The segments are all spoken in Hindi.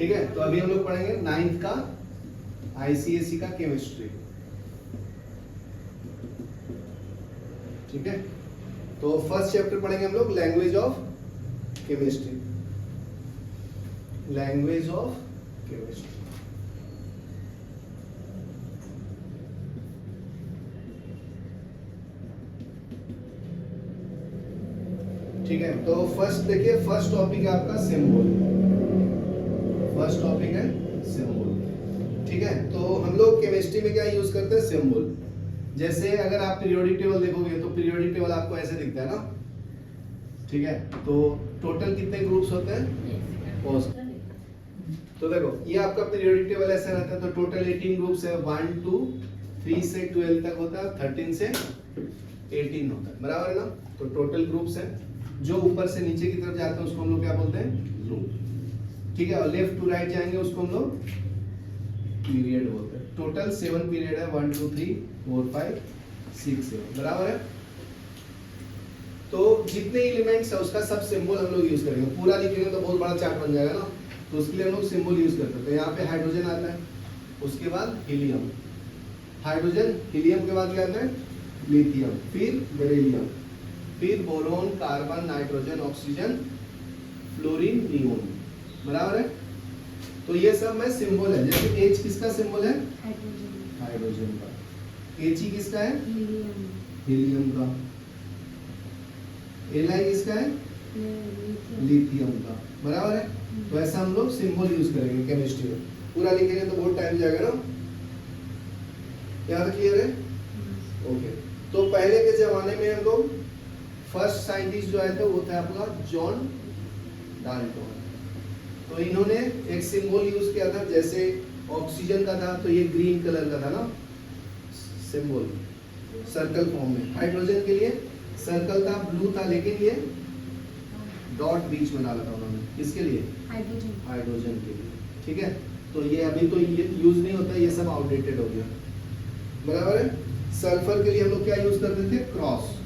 ठीक है, तो अभी हम लोग पढ़ेंगे 9th का आईसीएसई का केमिस्ट्री। ठीक है, तो फर्स्ट चैप्टर पढ़ेंगे हम लोग language of chemistry. Language of chemistry. ठीक है, तो फर्स्ट देखिए, फर्स्ट टॉपिक है आपका सिंबल। फर्स्ट टॉपिक है सिंबल। ठीक है, तो हम लोग केमिस्ट्री में क्या यूज करते हैं, सिंबल। जैसे अगर आप पीरियोडिक टेबल देखोगे तो पीरियोडिक टेबल आपको ऐसे दिखता है ना। ठीक है, तो टोटल कितने ग्रुप्स होते हैं, तो देखो ये आपका पीरियोडिक टेबल ऐसा रहता है, तो टोटल 18 ग्रुप्स है। 1 2 3 से 12 तक होता है, 13 से 18 होता है, बराबर है ना। तो टोटल ग्रुप्स है, जो ऊपर से नीचे की तरफ जाते हैं उसको हम लोग क्या बोलते हैं, ग्रुप। ठीक है, और लेफ्ट टू राइट जाएंगे उसको हम लोग पीरियड बोलते हैं। टोटल 7 पीरियड है, 1 2 3 4 5 6 7, बराबर है। तो जितने एलिमेंट्स है उसका सब सिंबल हम लोग यूज करेंगे। पूरा लिखेंगे तो बहुत बड़ा चार्ट बन जाएगा ना, तो उसके लिए हम लोग सिंबल यूज करते हैं। तो यहाँ पे हाइड्रोजन आता है, उसके बाद हीलियम, हाइड्रोजन हीलियम के बाद क्या आता है, लिथियम, फिर बेरिलियम, फिर boron, carbon, nitrogen, oxygen, fluorine, neon, बराबर है। तो ये सब में सिंबल है। जैसे H किसका सिंबल है, हाइड्रोजन का। He किसका है, हीलियम का। Li किसका है, लिथियम का, बराबर है। तो ऐसा हम लोग सिंबल यूज करेंगे केमिस्ट्री में। पूरा लिखेंगे तो बहुत टाइम जाएगा ना। यहाँ तक क्लियर है, ओके। तो पहले के जमाने में हम लोग फर्स्ट साइंटिस्ट जो आए थे वो थे आपका जॉन डाल्टन। तो इन्होंने एक सिंबल यूज किया था। जैसे ऑक्सीजन का था तो ये ग्रीन कलर का था ना सिंबल, सर्कल फॉर्म में। हाइड्रोजन के लिए सर्कल था, ब्लू था, लेकिन ये डॉट बीच में डाला था उन्होंने। किसके लिए, हाइड्रोजन के लिए। ठीक है, तो ये अभी तो ये यूज नहीं होता, ये सब आउटडेटेड हो गया, बराबर है। सल्फर के लिए हम लोग क्या यूज करते थे, क्रॉस।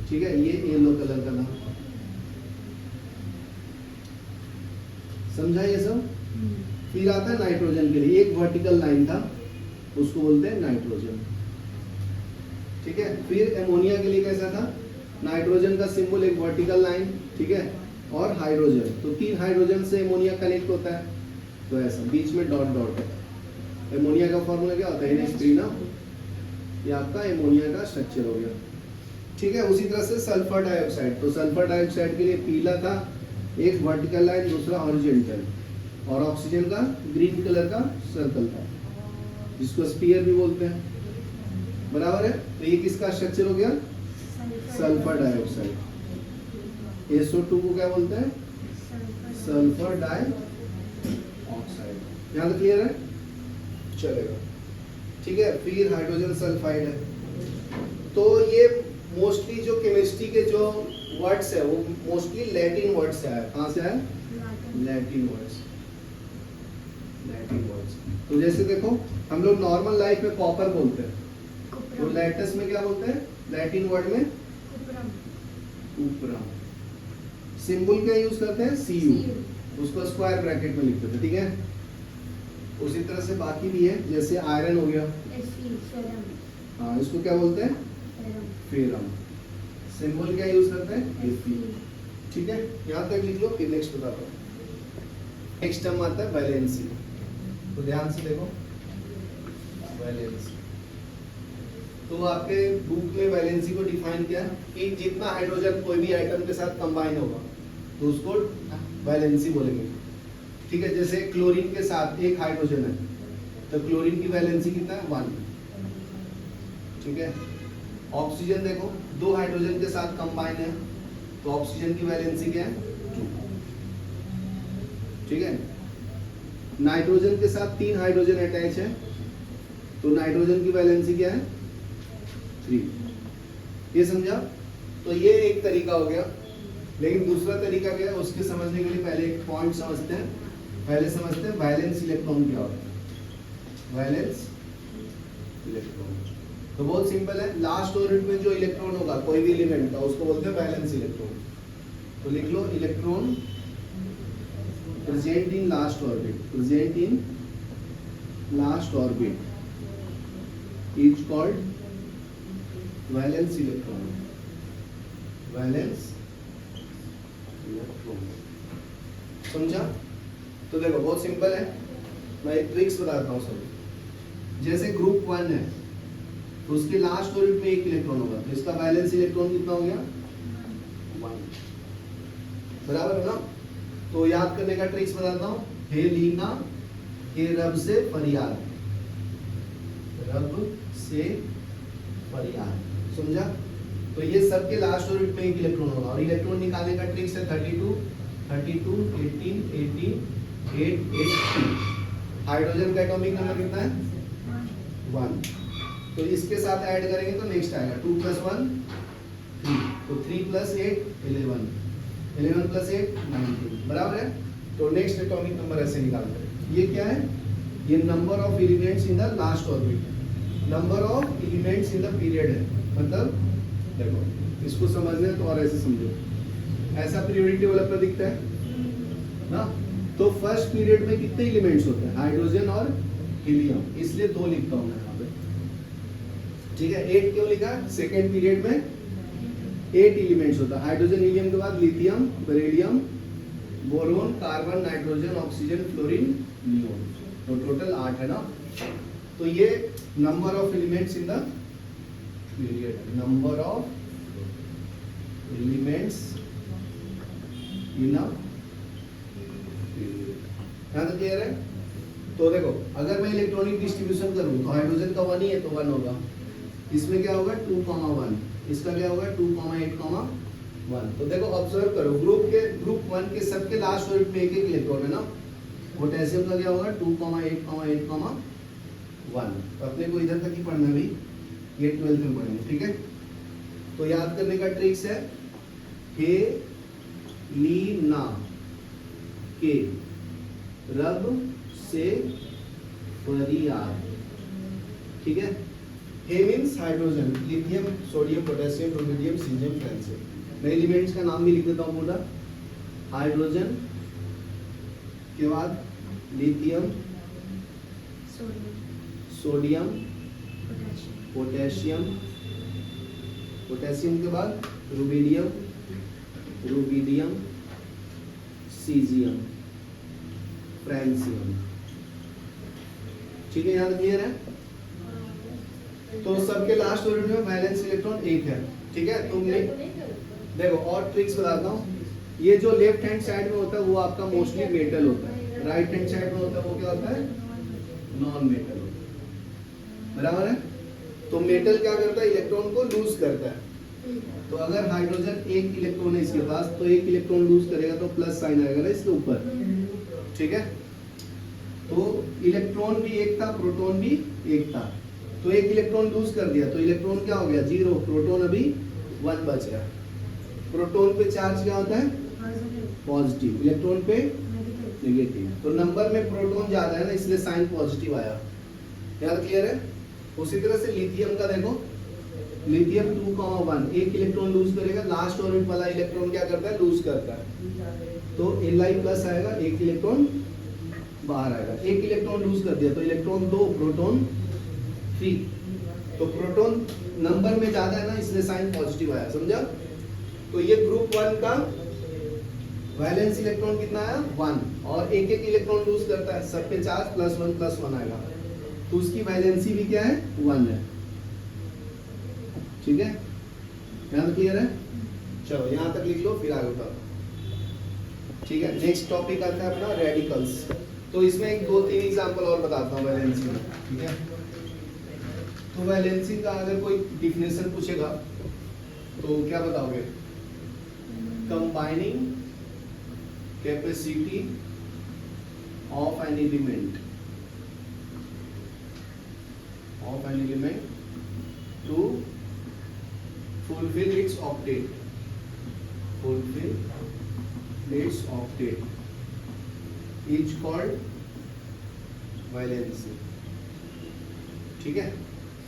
ठीक है, ये येलो कलर का था, समझा ये सब। फिर आता है नाइट्रोजन के लिए, एक वर्टिकल लाइन था, उसको बोलते हैं नाइट्रोजन। ठीक है, फिर एमोनिया के लिए कैसा था, नाइट्रोजन का सिंबल एक वर्टिकल लाइन, ठीक है, और हाइड्रोजन, तो 3 हाइड्रोजन से एमोनिया कनेक्ट होता है, तो ऐसा बीच में डॉट डॉट है। एमोनिया का फॉर्मूला क्या होता है, NH3 ना। ये आपका एमोनिया का स्ट्रक्चर हो गया। ठीक है, उसी तरह से सल्फर डाइऑक्साइड, तो सल्फर डाइऑक्साइड के लिए पीला था, एक वर्टिकल लाइन, दूसरा हॉरिजॉन्टल, और ऑक्सीजन का ग्रीन कलर का सर्कल था, जिसको स्फीयर भी बोलते हैं, बराबर है। तो ये किसका स्ट्रक्चर हो गया, सल्फर डाइऑक्साइड। SO2 को क्या बोलते हैं, सल्फर डाइऑक्साइड। यहाँ तक क्लियर है, चलेगा। ठीक है, फिर हाइड्रोजन सल्फाइड है। तो ये मोस्टली जो केमिस्ट्री के जो वर्ड्स है वो मोस्टली लैटिन वर्ड से आया। कहाँ से आया, लैटिन वर्ड्स, लैटिन वर्ड्स। तो जैसे देखो हम लोग नॉर्मल लाइफ में कॉपर बोलते हैं, तो लैटिस में क्या बोलते हैं, लैटिन वर्ड में कुप्रम। सिंबल क्या यूज करते हैं, Cu, उसको स्क्वायर ब्रैकेट में लिखते थे। ठीक है, उसी तरह से बाकी भी है, जैसे आयरन हो गया, हाँ, इसको क्या बोलते हैं, फेरम। सिंबल क्या यूज करते हैं, Fe। ठीक है, यहाँ तक लिख लो, फिर नेक्स्ट बताता हूँ। नेक्स्ट टर्म आता है वैलेंसी। तो ध्यान से देखो, वैलेंसी। तो आपके बुक में वैलेंसी को डिफाइन किया कि जितना हाइड्रोजन कोई भी आइटम के साथ कंबाइन होगा तो उसको वैलेंसी बोलेंगे। ठीक है, जैसे क्लोरीन के साथ एक हाइड्रोजन है तो क्लोरीन की वैलेंसी कितना है, 1। ठीक है, ऑक्सीजन देखो 2 हाइड्रोजन के साथ कंबाइन है तो ऑक्सीजन की वैलेंसी क्या है, 2। ठीक है, नाइट्रोजन के साथ 3 हाइड्रोजन अटैच है तो नाइट्रोजन की वैलेंसी क्या है, 3। ये समझा। तो ये एक तरीका हो गया, लेकिन दूसरा तरीका क्या है उसके समझने के लिए पहले एक पॉइंट समझते हैं। पहले समझते हैं वैलेंस इलेक्ट्रॉन क्या होता है। वैलेंस इलेक्ट्रॉन तो बहुत सिंपल है, लास्ट ऑर्बिट में जो इलेक्ट्रॉन होगा कोई भी एलिमेंट का उसको बोलते हैं वैलेंस इलेक्ट्रॉन। तो लिख low electron present in last orbit is called valence electron. समझा? तो देखो बहुत सिंपल है, मैं एक ट्रिक्स बताता हूँ सब। जैसे ग्रुप 1 है तो उसके लास्ट ऑर्बिट में एक इलेक्ट्रॉन होगा, तो इसका वैलेंस इलेक्ट्रॉन कितना हो गया? 1, बराबर है ना? तो याद करने का ट्रिक्स बताता हूँ। हे लीना के रब से फरियाद, समझा? तो ये सबके लास्ट ऑर्बिट में एक इलेक्ट्रॉन होगा, और इलेक्ट्रॉन निकालने का ट्रिक्स है 32, 18, 18, 8, 8, 3। हाइड्रोजन का एटॉमिक नंबर कितना है? 1। तो इसके साथ ऐड करेंगे तो नेक्स्ट आएगा 2 + 1 3, तो 3 + 8 11, 11 + 8 19, बराबर है? तो नेक्स्ट एटॉमिक नंबर ऐसे निकालते हैं। ये क्या है? ये number of elements in the last orbit, number of elements in the period है। मतलब देखो, इसको समझने तो और ऐसे समझो, ऐसा पीरियोडिक टेबल पर दिखता है ना? तो फर्स्ट पीरियड में कितने एलिमेंट्स होते हैं? हाइड्रोजन और हीलियम, इसलिए 2 लिखता हूं मैं यहाँ पे, ठीक है? 8 क्यों लिखा? सेकेंड पीरियड में 8 एलिमेंट्स होता है। हाइड्रोजन हीलियम के बाद lithium, beryllium, boron, carbon, nitrogen, oxygen, fluorine, neon, तो टोटल 8 है ना? तो ये number of elements in the period, number of elements in a period. यहाँ तक क्लियर है? तो देखो, अगर मैं इलेक्ट्रॉनिक डिस्ट्रीब्यूशन करूं तो हाइड्रोजन का 1 ही है तो 1 होगा, इसमें क्या होगा 2, 1, इसका क्या होगा 2, 8, 1। तो देखो ऑब्जर्व करो, ग्रुप 1 के सबके लास्ट ऑर्बिट में एक इलेक्ट्रॉन है ना? पोटेशियम का क्या होगा 2, 8, 8, 1। तो अपने को इधर तक ही पढ़ना भी, ये 12th में पढ़ेंगे, ठीक है? तो याद करने का ट्रिक्स है हे लीना के रब से फरियाद, ठीक है? हे means hydrogen, lithium, sodium, potassium, rubidium, caesium, francium. मैं एलिमेंट्स का नाम भी लिख देता हूँ पूरा। हाइड्रोजन के बाद लिथियम, सोडियम, पोटेशियम, पोटेशियम के बाद रुबिडियम, सीजियम, फ्रांसियम, ठीक है? यहाँ क्लियर है? तो सबके लास्ट ऑर्बिट में वैलेंस इलेक्ट्रॉन 1 है, ठीक है? तो देखो और ट्रिक्स बताता हूँ। ये जो लेफ्ट हैंड साइड में होता है वो आपका मोस्टली मेटल होता है, राइट हैंड साइड में होता है वो क्या होता है? नॉन मेटल होता है, बराबर है? तो मेटल क्या करता है? इलेक्ट्रॉन को लूज करता है। तो अगर हाइड्रोजन 1 इलेक्ट्रॉन है इसके पास, तो 1 इलेक्ट्रॉन लूज करेगा तो प्लस साइन आएगा ना इसके ऊपर, ठीक है? तो इलेक्ट्रॉन भी 1 था, प्रोटॉन भी 1 था, तो 1 इलेक्ट्रॉन लूज कर दिया तो इलेक्ट्रॉन क्या हो गया 0, प्रोटॉन अभी 1 बच गया। प्रोटॉन पे चार्ज क्या होता है? पॉजिटिव, इलेक्ट्रॉन पे नेगेटिव। तो नंबर में प्रोटॉन ज्यादा है ना, इसलिए साइन पॉजिटिव आया। याद क्लियर है? उसी तरह से लिथियम का देखो, लिथियम 2, 1, 1 इलेक्ट्रॉन लूज करेगा, लास्ट ऑर्बिट वाला इलेक्ट्रॉन क्या करता है? लूज करता है, तो Li प्लस आएगा, 1 इलेक्ट्रॉन बाहर आएगा। 1 इलेक्ट्रॉन लूज कर दिया तो इलेक्ट्रॉन 2, प्रोटॉन 3। तो प्रोटॉन नंबर में ज्यादा है ना, इसलिए साइन पॉजिटिव आया, समझा? तो ये ग्रुप 1 का वैलेंस इलेक्ट्रॉन कितना आया? 1, और 1 इलेक्ट्रॉन लूज करता है, सब पे चार्ज +1 आएगा, तो उसकी वैलेंसी भी क्या है? 1 है, ठीक है? यहाँ तक क्लियर है? चलो यहाँ तक लिख लो, फिर आगे बताओ, ठीक है? नेक्स्ट टॉपिक आता है अपना रेडिकल्स। तो इसमें 2-3 एग्जांपल और बताता हूँ वैलेंसी में, ठीक है? तो वैलेंसी का अगर कोई डिफिनेशन पूछेगा तो क्या बताओगे? Combining capacity of an element to fulfill its octet is called valency, ठीक है?